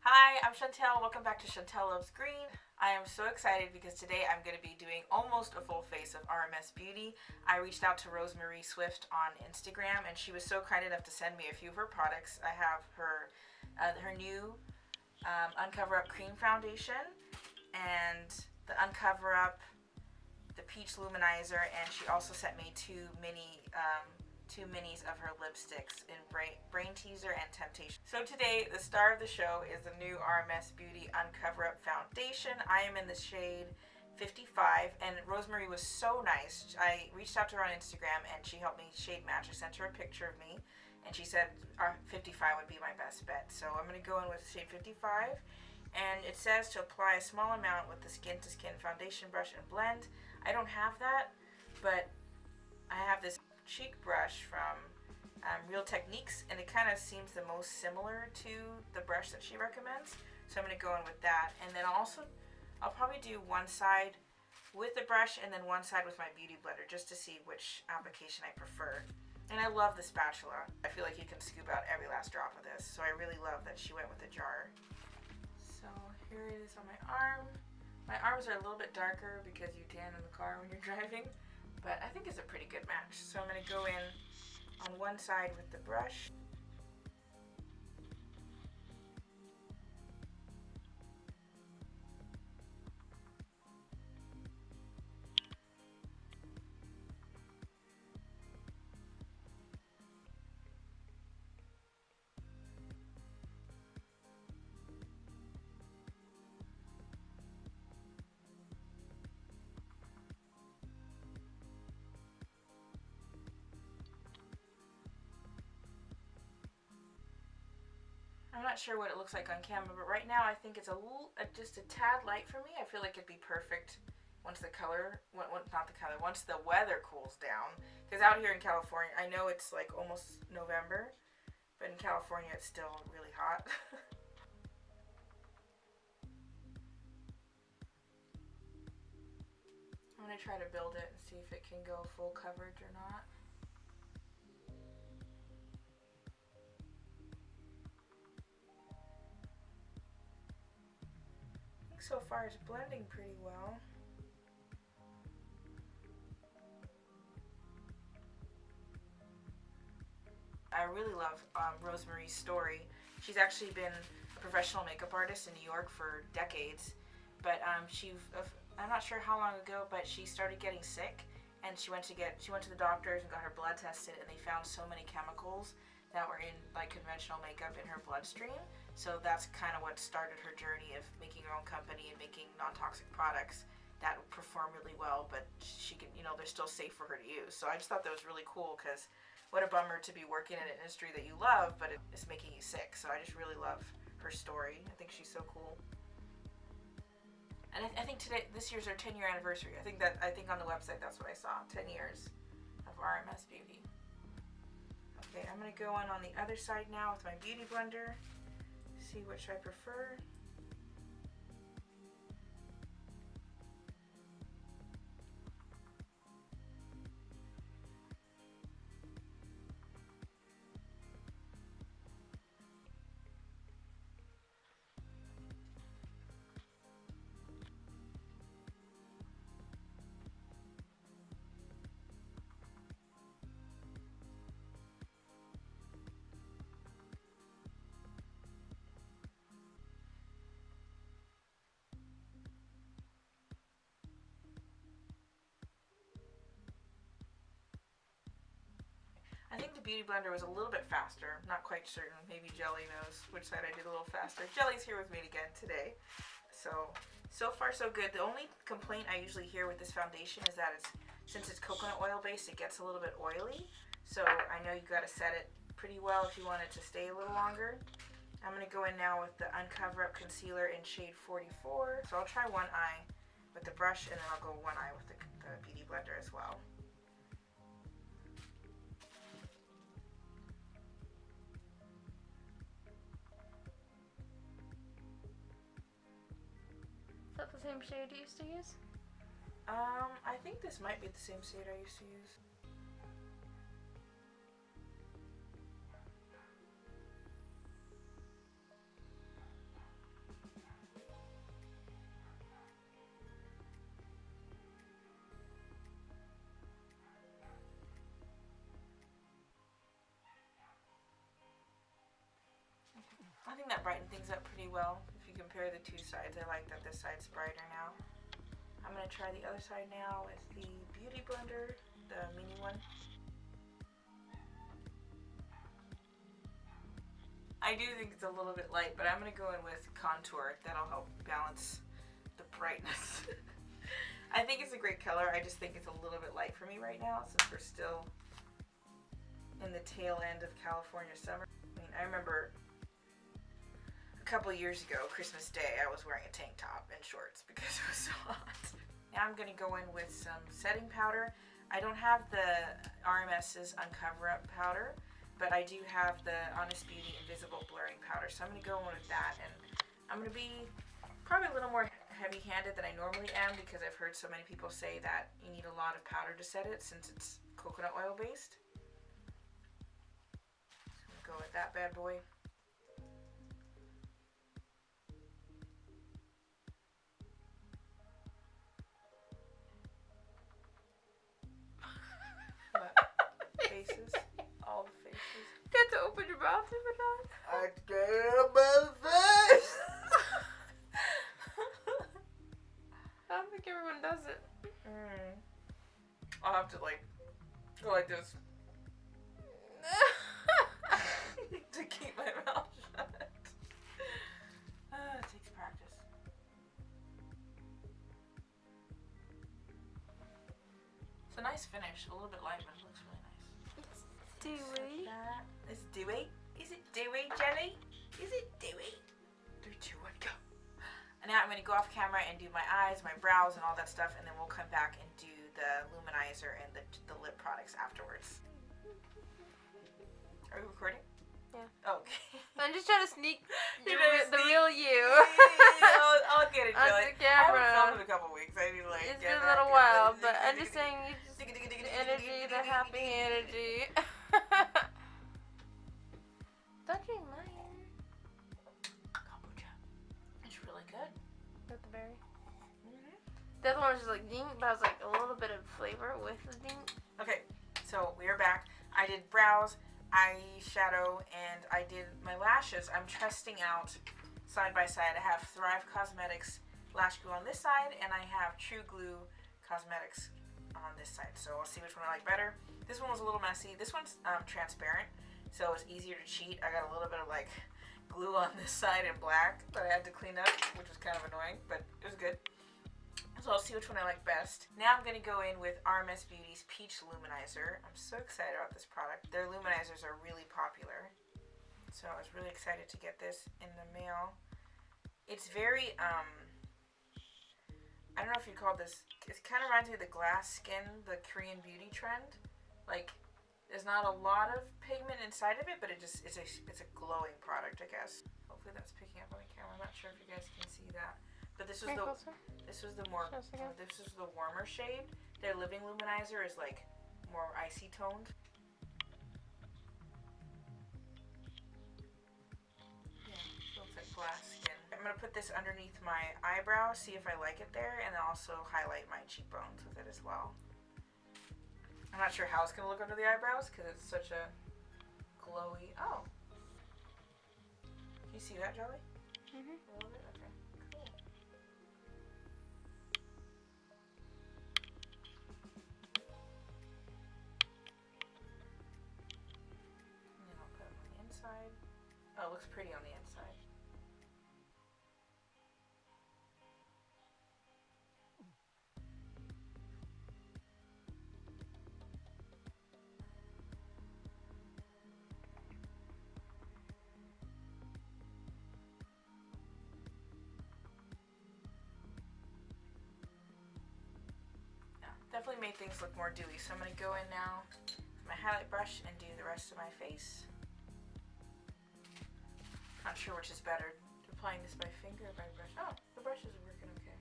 Hi, I'm Chantel. Welcome back to Chantel Loves Green. I am so excited because today I'm going to be doing almost a full face of RMS Beauty. I reached out to Rosemary Swift on Instagram and she was so kind enough to send me a few of her products. I have her new Uncover Up Cream Foundation and the Uncover Up the Peach Luminizer, and she also sent me two minis of her lipsticks in Brain Teaser and Temptation. So today, the star of the show is the new RMS Beauty Uncover Up Foundation. I am in the shade 55, and Rosemary was so nice. I reached out to her on Instagram, and she helped me shade match. I sent her a picture of me, and she said 55 would be my best bet. So I'm going to go in with shade 55. And it says to apply a small amount with the Skin to Skin foundation brush and blend. I don't have that, but I have this cheek brush from Real Techniques, and it kind of seems the most similar to the brush that she recommends. So I'm going to go in with that, and then I'll probably do one side with the brush and then one side with my beauty blender just to see which application I prefer. And I love the spatula. I feel like you can scoop out every last drop of this, so I really love that she went with the jar. So here it is on my arm. My arms are a little bit darker because you tan in the car when you're driving, but I think it's a pretty good match. So I'm going to go in on one side with the brush. I'm not sure what it looks like on camera, but right now I think it's just a tad light for me. I feel like it'd be perfect once the once the weather cools down. Because out here in California, I know it's like almost November, but in California it's still really hot. I'm going to try to build it and see if it can go full coverage or not. I think so far it's blending pretty well. I really love Rosemary's story. She's actually been a professional makeup artist in New York for decades, but I'm not sure how long ago, but she started getting sick, and she went to the doctors and got her blood tested, and they found so many chemicals that were in like conventional makeup in her bloodstream. So that's kind of what started her journey of making her own company and making non-toxic products that perform really well, but she can, they're still safe for her to use. So I just thought that was really cool because what a bummer to be working in an industry that you love, but it's making you sick. So I just really love her story. I think she's so cool. And I think this year's our 10-year anniversary. I think on the website that's what I saw. 10 years of RMS Beauty. Okay, I'm gonna go on the other side now with my beauty blender. See which I prefer. I think the Beauty Blender was a little bit faster. Not quite certain. Maybe Jelly knows which side I did a little faster. Jelly's here with me again today. So far so good. The only complaint I usually hear with this foundation is that since it's coconut oil based, it gets a little bit oily. So I know you got to set it pretty well if you want it to stay a little longer. I'm going to go in now with the Uncover Up Concealer in shade 44. So I'll try one eye with the brush, and then I'll go one eye with the Beauty Blender as well. Is that the same shade you used to use? I think this might be the same shade I used to use. I think that brightened things up pretty well. If you compare the two sides, I like that this side's brighter now. I'm going to try the other side now with the Beauty Blender, the mini one. I do think it's a little bit light, but I'm going to go in with contour. That'll help balance the brightness. I think it's a great color. I just think it's a little bit light for me right now since we're still in the tail end of California summer. I mean, I remember a couple years ago, Christmas Day, I was wearing a tank top and shorts because it was so hot. Now I'm going to go in with some setting powder. I don't have the RMS's Uncover Up powder, but I do have the Honest Beauty Invisible Blurring powder. So I'm going to go in with that, and I'm going to be probably a little more heavy-handed than I normally am because I've heard so many people say that you need a lot of powder to set it since it's coconut oil based. So I'm going to go with that bad boy. What? Faces? All the faces. You have to open your mouth even not. I can't open my face! I don't think everyone does it. I'll have to like go like this to keep my mouth shut. It takes practice. It's a nice finish. A little bit light, but it looks really nice. It's dewy. It's dewy. Is it dewy, Jelly? Is it dewy? 3, 2, 1, go. And now I'm going to go off camera and do my eyes, my brows, and all that stuff, and then we'll come back and do the luminizer and the lip products afterwards. Are we recording? Yeah. Okay. I'm just trying to sneak the sneak- real you. I'll get it, On Jelly. the I haven't camera. filmed in a couple weeks. I need to like. It's get been a back little in. while, but I'm just saying, you just, the energy, the happy energy. Don't drink mine. Kombucha. It's really good. With the berry. Mm-hmm. The other one was just like ding, but I was like a little bit of flavor with the ding. Okay, so we are back. I did brows, eyeshadow, and I did my lashes. I'm testing out side by side. I have Thrive Cosmetics lash glue on this side, and I have True Glue Cosmetics on this side. So I'll see which one I like better. This one was a little messy. This one's transparent, so it's easier to cheat. I got a little bit of like glue on this side in black that I had to clean up, which was kind of annoying, but it was good. So I'll see which one I like best. Now I'm going to go in with RMS Beauty's Peach Luminizer. I'm so excited about this product. Their luminizers are really popular. So I was really excited to get this in the mail. It's very, I don't know if you call this, it kind of reminds me of the glass skin, the Korean beauty trend. Like, there's not a lot of pigment inside of it, but it's a glowing product, I guess. Hopefully that's picking up on the camera. I'm not sure if you guys can see that. But this was this was the warmer shade. Their Living Luminizer is like more icy toned. Yeah, looks like glass skin. I'm gonna put this underneath my eyebrow, see if I like it there, and then also highlight my cheekbones with it as well. I'm not sure how it's gonna look under the eyebrows because it's such a glowy. Oh, can you see that, Jelly? Mm-hmm. A little bit. Okay. Cool. And then I'll put it on the inside. Oh, it looks pretty on the inside. Yeah, definitely made things look more dewy. So I'm going to go in now with my highlight brush and do the rest of my face. Not sure which is better, applying this by finger or by brush. Oh, the brushes are working okay.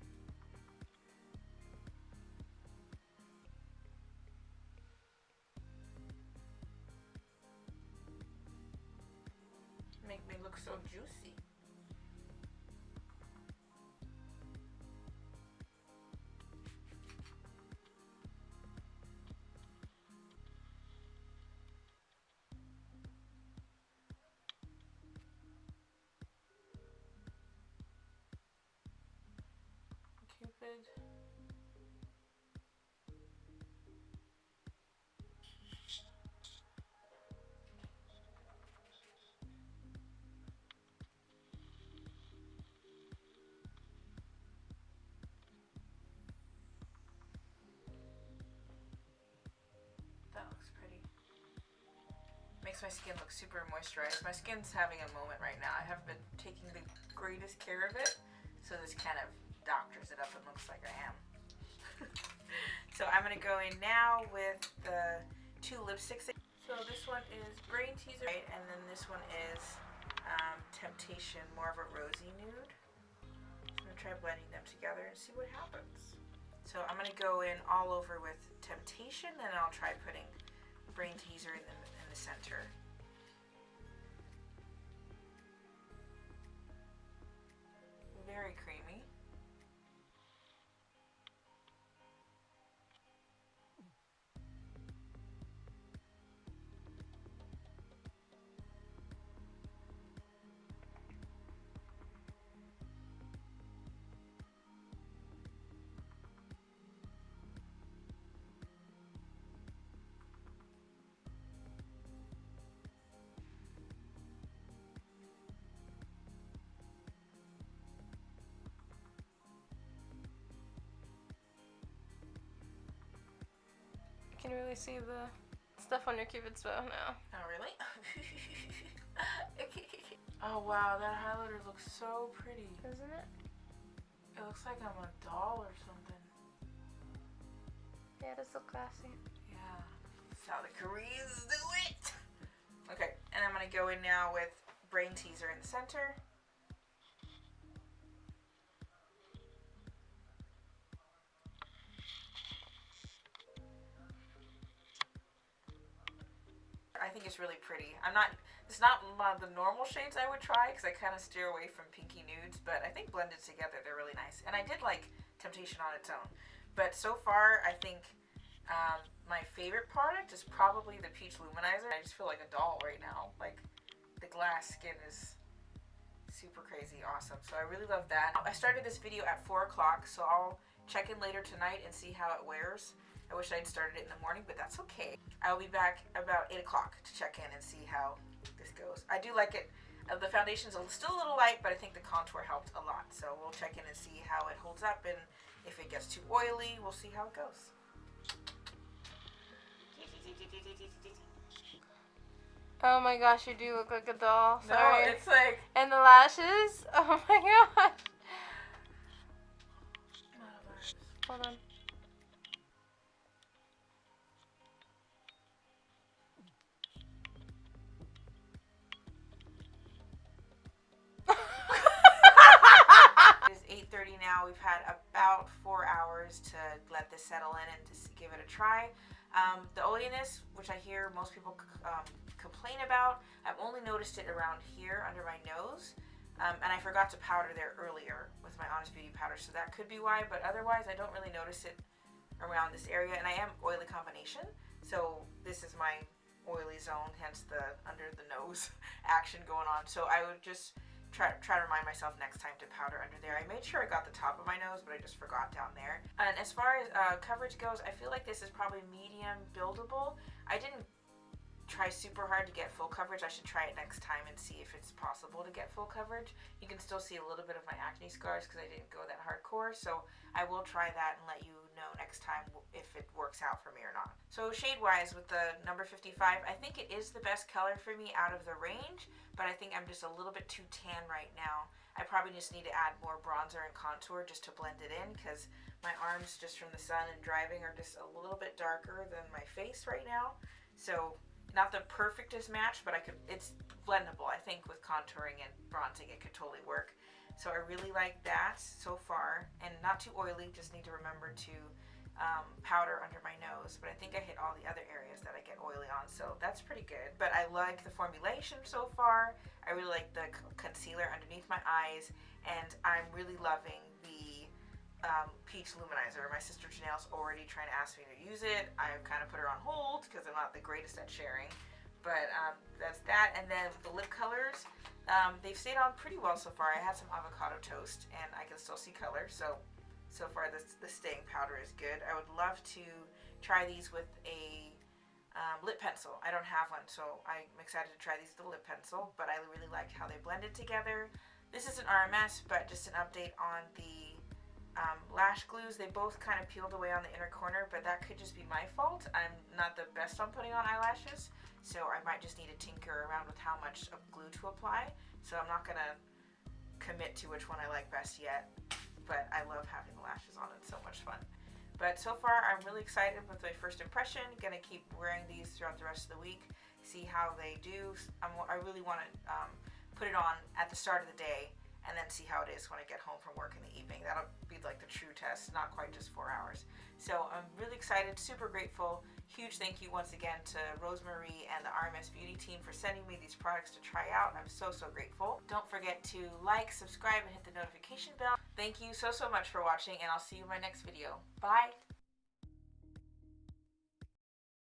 Make me look so juicy. good. That looks pretty. Makes my skin look super moisturized. My skin's having a moment right now. I haven't been taking the greatest care of it, so this kind of doctors it up and looks like I am. So I'm gonna go in now with the two lipsticks. So this one is Brain Teaser, right? And then this one is Temptation, more of a rosy nude. So I'm gonna try blending them together and see what happens. So I'm gonna go in all over with Temptation, and I'll try putting Brain Teaser in the center. Very creamy. You can really see the stuff on your cupid's bow now. Oh, really? Oh, wow, that highlighter looks so pretty. Isn't it? It looks like I'm a doll or something. Yeah, it is so classy. Yeah, that's how the Koreans do it. Okay, and I'm gonna go in now with Brain Teaser in the center. I think it's really pretty. It's not one of the normal shades I would try because I kind of steer away from pinky nudes, but I think blended together they're really nice. And I did like Temptation on its own. But so far, I think my favorite product is probably the Peach Luminizer. I just feel like a doll right now. Like, the glass skin is super crazy awesome. So I really love that. I started this video at 4 o'clock, so I'll check in later tonight and see how it wears. I wish I'd started it in the morning, but that's okay. I will be back about 8 o'clock to check in and see how this goes. I do like it. The foundation's still a little light, but I think the contour helped a lot. So we'll check in and see how it holds up, and if it gets too oily, we'll see how it goes. Oh my gosh, you do look like a doll. No, Sorry. it's like... And the lashes? Oh my gosh. Hold on. It is 8:30 now. We've had about 4 hours to let this settle in and to give it a try. The oiliness, which I hear most people complain about, I've only noticed it around here under my nose. And I forgot to powder there earlier with my Honest Beauty powder, so that could be why, but otherwise I don't really notice it around this area. And I am oily combination, so this is my oily zone, hence the under the nose action going on. So I would just try to remind myself next time to powder under there. I made sure I got the top of my nose, but I just forgot down there. And as far as coverage goes, I feel like this is probably medium buildable. I didn't try super hard to get full coverage. I should try it next time and see if it's possible to get full coverage. You can still see a little bit of my acne scars because I didn't go that hardcore, so I will try that and let you know next time if it works out for me or not. So shade wise, with the number 55, I think it is the best color for me out of the range, but I think I'm just a little bit too tan right now. I probably just need to add more bronzer and contour just to blend it in, because my arms just from the sun and driving are just a little bit darker than my face right now. So not the perfectest match, but it's blendable. I think with contouring and bronzing it could totally work. So I really like that so far, and not too oily, just need to remember to powder under my nose, but I think I hit all the other areas that I get oily on, so that's pretty good. But I like the formulation so far. I really like the concealer underneath my eyes, and I'm really loving the Peach Luminizer. My sister Janelle's already trying to ask me to use it. I've kind of put her on hold because I'm not the greatest at sharing, but that's that. And then the lip colors, they've stayed on pretty well so far. I had some avocado toast and I can still see color, so So far, the staying powder is good. I would love to try these with a lip pencil. I don't have one, so I'm excited to try these with the lip pencil, but I really liked how they blended together. This is an RMS, but just an update on the lash glues. They both kind of peeled away on the inner corner, but that could just be my fault. I'm not the best on putting on eyelashes, so I might just need to tinker around with how much of glue to apply. So I'm not gonna commit to which one I like best yet, but I love having the lashes on. It's so much fun. But so far, I'm really excited with my first impression. Gonna keep wearing these throughout the rest of the week, see how they do. I really want to put it on at the start of the day and then see how it is when I get home from work in the evening. That'll be like the true test, not quite just 4 hours. So I'm really excited, super grateful. Huge thank you once again to Rosemary and the RMS Beauty team for sending me these products to try out. I'm so grateful. Don't forget to like, subscribe, and hit the notification bell. Thank you so much for watching, and I'll see you in my next video. Bye!